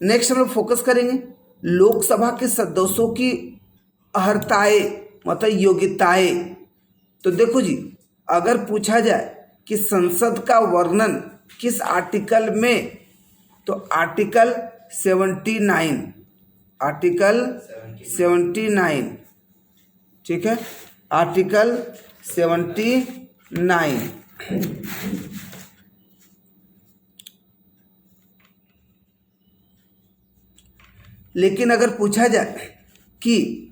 Next हम लोग focus करेंगे लोकसभा के सदस्यों की अर्हताएं मतलब योग्यताएं। तो देखो जी, अगर पूछा जाए कि संसद का वर्णन किस आर्टिकल में, तो आर्टिकल 79, आर्टिकल 79, ठीक है, आर्टिकल 79। लेकिन अगर पूछा जाए कि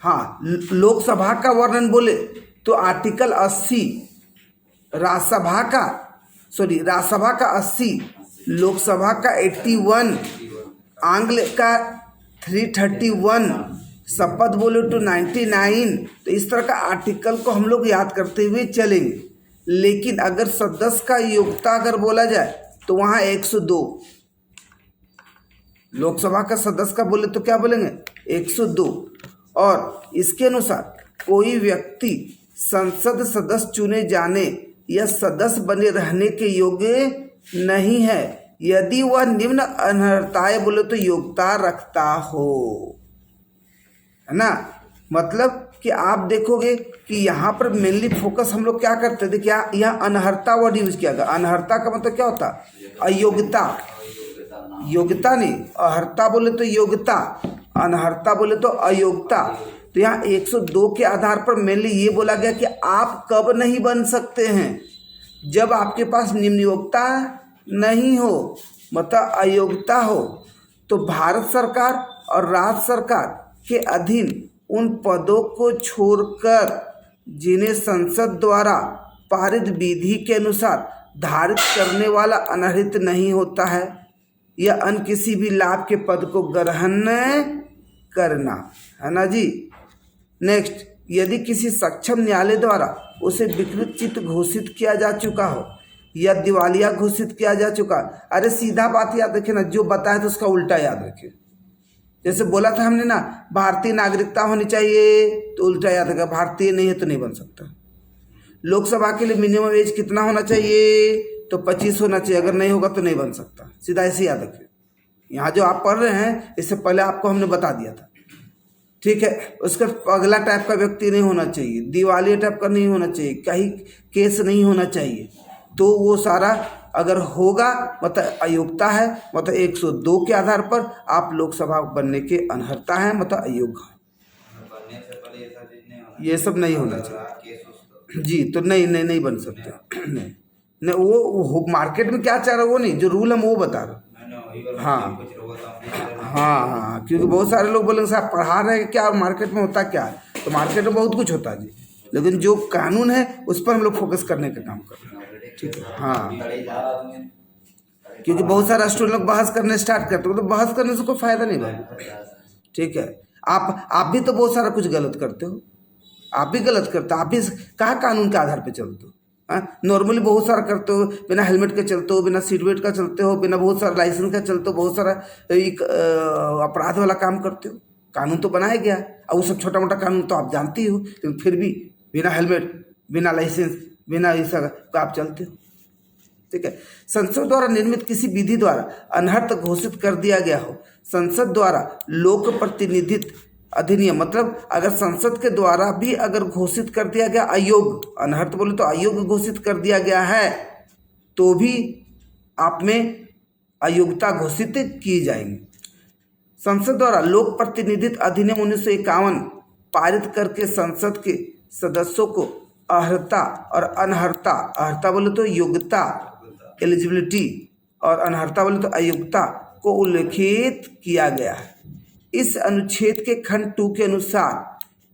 हाँ लोकसभा का वर्णन बोले तो आर्टिकल 80, राज्यसभा का 80, लोकसभा का 81, आंग्ल का 331, शपथ बोले तो 99। तो इस तरह का आर्टिकल को हम लोग याद करते हुए चलेंगे। लेकिन अगर सदस्य का योग्यता अगर बोला जाए तो वहाँ 102, लोकसभा का सदस्य का बोले तो क्या बोलेंगे 102। और इसके अनुसार कोई व्यक्ति संसद सदस्य चुने जाने या सदस्य बने रहने के योग्य नहीं है यदि वह निम्न अनर्हताएं बोले तो योग्यता रखता हो, है ना। मतलब कि आप देखोगे कि यहाँ पर मेनली फोकस हम लोग क्या करते थे, क्या यहाँ अनर्हता वर्ड यूज किया गया। अनर्हता का मतलब क्या होता है, अयोग्यता, योग्यता नहीं, अर्हता बोले तो योग्यता, अनर्हता बोले तो अयोग्यता। तो यहाँ 102 के आधार पर मेनली ये बोला गया कि आप कब नहीं बन सकते हैं, जब आपके पास निम्न योग्यता नहीं हो मतलब अयोग्यता हो। तो भारत सरकार और राज्य सरकार के अधीन उन पदों को छोड़कर जिन्हें संसद द्वारा पारित विधि के अनुसार धारित करने वाला अनर्हित नहीं होता है या अन्य किसी भी लाभ के पद को ग्रहण करना, है ना जी। नेक्स्ट, यदि किसी सक्षम न्यायालय द्वारा उसे विकृत चित्त घोषित किया जा चुका हो या दिवालिया घोषित किया जा चुका, अरे सीधा बात याद रखे ना, जो बताए तो उसका उल्टा याद रखे। जैसे बोला था हमने ना, भारतीय नागरिकता होनी चाहिए तो उल्टा याद रखा, भारतीय नहीं है तो नहीं बन सकता। लोकसभा के लिए मिनिमम एज कितना होना चाहिए, तो 25 होना चाहिए, अगर नहीं होगा तो नहीं बन सकता, सीधा ऐसे याद रखिए। यहाँ जो आप पढ़ रहे हैं इससे पहले आपको हमने बता दिया था, ठीक है। उसका अगला टाइप का व्यक्ति नहीं होना चाहिए, दिवालिया टाइप का नहीं होना चाहिए, कहीं केस नहीं होना चाहिए। तो वो सारा अगर होगा मतलब अयोग्यता है, मतलब 102 के आधार पर आप लोकसभा बनने के अनर्हता है मतलब अयोग्य है। ये सब नहीं होना चाहिए जी, तो नहीं बन सकते। नहीं वो मार्केट में क्या चाह रहा है वो नहीं, जो रूल हम वो बता रहे। हाँ हाँ, क्योंकि बहुत सारे लोग बोलेंगे साहब पढ़ा रहे हैं क्या, मार्केट में होता क्या है, तो मार्केट में बहुत कुछ होता है जी, लेकिन जो कानून है उस पर हम लोग फोकस करने का काम कर रहे हैं, ठीक है। हाँ, क्योंकि बहुत सारे स्टूडेंट लोग बहस करने स्टार्ट करते हो, तो बहस करने से कोई फायदा नहीं भाई, ठीक है। आप भी तो बहुत सारा कुछ गलत करते हो, आप भी गलत करते हो, आप भी कहाँ कानून के आधार पे चलते हो। नॉर्मली बहुत सारा करते हो, बिना हेलमेट के चलते हो, बिना सीट बेल्ट का चलते हो, बिना बहुत सारा लाइसेंस का चलते हो, बहुत सारा एक अपराध वाला काम करते हो। कानून तो बनाया गया और वो सब छोटा मोटा कानून तो आप जानते ही हो, लेकिन फिर भी बिना हेलमेट, बिना लाइसेंस, बिना ऐसा का आप चलते हो, ठीक है। संसद द्वारा निर्मित किसी विधि द्वारा अनर्हत घोषित कर दिया गया हो, संसद द्वारा लोक प्रतिनिधित्व अधिनियम, मतलब अगर संसद के द्वारा भी अगर घोषित कर दिया गया अयोग्य, अनर्हत बोले तो अयोग्य घोषित कर दिया गया है, तो भी आप में अयोग्यता घोषित की जाएंगी। संसद द्वारा लोक प्रतिनिधित्व अधिनियम 1951 पारित करके संसद के सदस्यों को अर्हता और अनर्हता, अर्हता बोले तो योग्यता एलिजिबिलिटी और अनर्हता बोले तो अयोग्यता को उल्लेखित किया गया है। इस अनुच्छेद के खंड 2 के अनुसार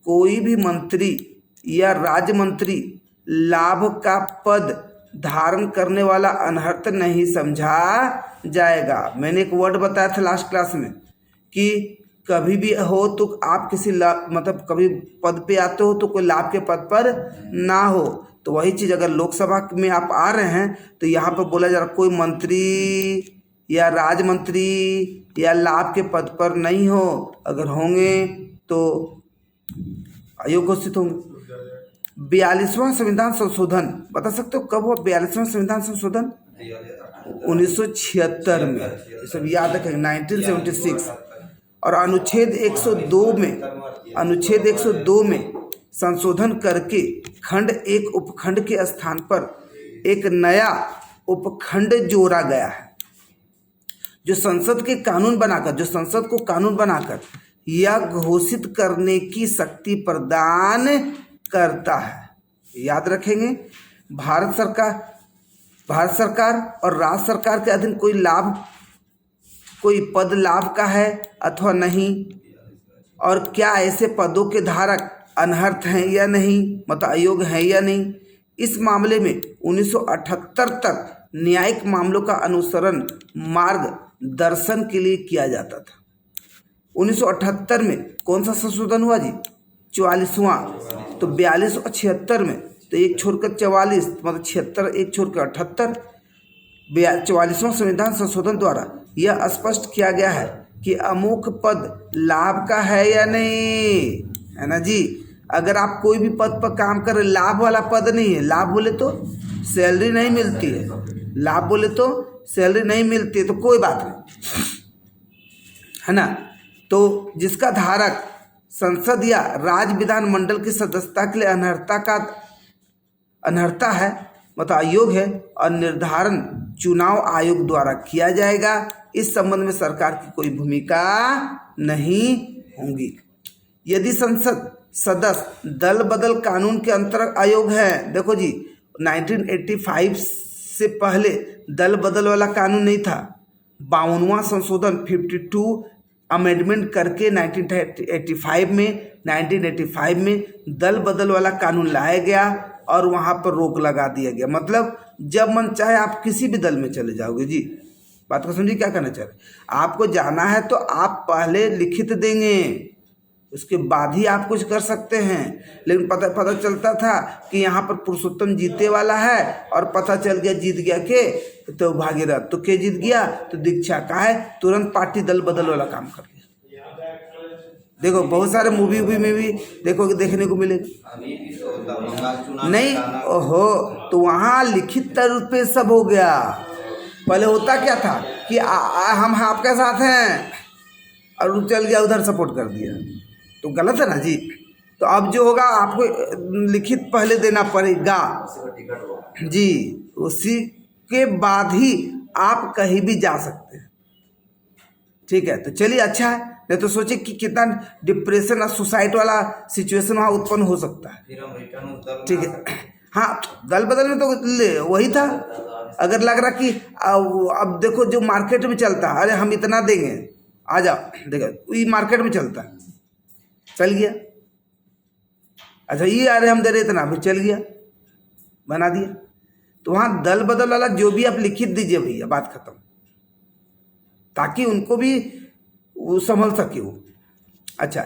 कोई भी मंत्री या राज्य मंत्री लाभ का पद धारण करने वाला अनर्हत नहीं समझा जाएगा। मैंने एक वर्ड बताया था लास्ट क्लास में कि कभी भी हो तो आप किसी मतलब कभी पद पे आते हो तो कोई लाभ के पद पर ना हो, तो वही चीज़ अगर लोकसभा में आप आ रहे हैं तो यहाँ पर बोला जा रहा कोई मंत्री या राज्य मंत्री या लाभ के पद पर नहीं हो, अगर होंगे तो अयोग्य घोषित होंगे, 42वां संविधान संशोधन बता सकते हो कब हुआ? 42वां संविधान संशोधन 1976 में, ये सब याद रखेंगे, 1976। और अनुच्छेद 102 में संशोधन करके खंड एक उपखंड के स्थान पर एक नया उपखंड जोड़ा गया है, जो संसद को कानून बनाकर यह घोषित करने की शक्ति प्रदान करता है। याद रखेंगे, भारत सरकार और राज्य सरकार के अधीन कोई पद लाभ का है अथवा नहीं, और क्या ऐसे पदों के धारक अनर्हत हैं या नहीं, मतलब अयोग्य हैं या नहीं। इस मामले में 1978 तक न्यायिक मामलों का अनुसरण मार्गदर्शन के लिए किया जाता था। 1978 में कौन सा संशोधन हुआ जी? 44वां। तो 42 और 76 में, तो एक छोड़कर 44, मतलब 76 एक छोड़कर 78। 44वां संविधान संशोधन द्वारा यह स्पष्ट किया गया है कि अमुक पद लाभ का है या नहीं, है ना जी। अगर आप कोई भी पद पर काम कर रहे, लाभ वाला पद नहीं है, लाभ बोले तो सैलरी नहीं मिलती है, लाभ बोले तो सैलरी नहीं मिलती है, तो कोई बात नहीं, है ना। तो जिसका धारक संसद या राज्य विधानमंडल की सदस्यता के लिए अनर्हता है, मतलब अयोग्य है, और निर्धारण चुनाव आयोग द्वारा किया जाएगा। इस संबंध में सरकार की कोई भूमिका नहीं होगी। यदि संसद सदस्य दल बदल कानून के अंतर्गत अयोग्य है, देखो जी 1985 से पहले दल बदल वाला कानून नहीं था। 52वां संशोधन 52 अमेंडमेंट करके 1985 में दल बदल वाला कानून लाया गया और वहाँ पर रोक लगा दिया गया। मतलब जब मन चाहे आप किसी भी दल में चले जाओगे जी। बात को समझिए, क्या करना चाह रहे? आपको जाना है तो आप पहले लिखित देंगे, उसके बाद ही आप कुछ कर सकते हैं। लेकिन पता चलता था कि यहाँ पर पुरुषोत्तम जीते वाला है, और पता चल गया जीत गया के तो भागीरथ, तो के जीत गया तो दीक्षा का है, तुरंत पार्टी दल बदल वाला काम कर दिया। देखो बहुत सारे मूवी में भी देखो देखने को मिलेगा नहीं। ओहो, तो वहाँ लिखित रूप पे सब हो गया। पहले होता क्या था कि हम आपके साथ हैं, और चल गया उधर सपोर्ट कर दिया, तो गलत है ना जी। तो अब जो होगा आपको लिखित पहले देना पड़ेगा जी, उसी के बाद ही आप कहीं भी जा सकते हैं। ठीक है, तो चलिए अच्छा है। नहीं तो सोचिए कि कितना डिप्रेशन और सुसाइड वाला सिचुएशन वहाँ उत्पन्न हो सकता है। ठीक है, हाँ, दल बदल में तो वही था। अगर लग रहा कि अब देखो जो मार्केट में चलता है, अरे हम इतना देंगे, आ जाओ, देखो वही मार्केट में चलता है, चल गया। अच्छा ये अरे हम दे रहे इतना, फिर चल गया, बना दिया। तो वहाँ दल बदल वाला जो भी आप लिखित दीजिए भैया, बात खत्म, ताकि उनको भी वो संभल सके वो। अच्छा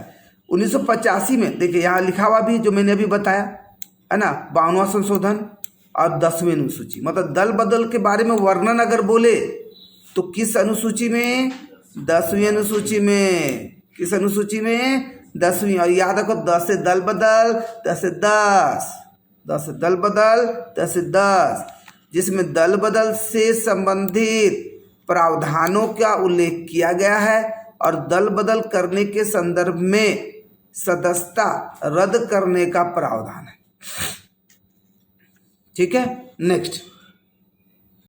1985 में देखिए यहाँ लिखा हुआ भी जो मैंने अभी बताया है ना, 52वां संशोधन और 10वीं अनुसूची। मतलब दल बदल के बारे में वर्णन अगर बोले तो किस अनुसूची में? 10वीं अनुसूची में। किस अनुसूची में? 10वीं। और याद रखो 10 से दल बदल, 10 से 10, 10 से दल बदल, 10 से 10, जिसमें दल बदल से संबंधित प्रावधानों का उल्लेख किया गया है और दल बदल करने के संदर्भ में सदस्यता रद्द करने का प्रावधान है। ठीक है, नेक्स्ट।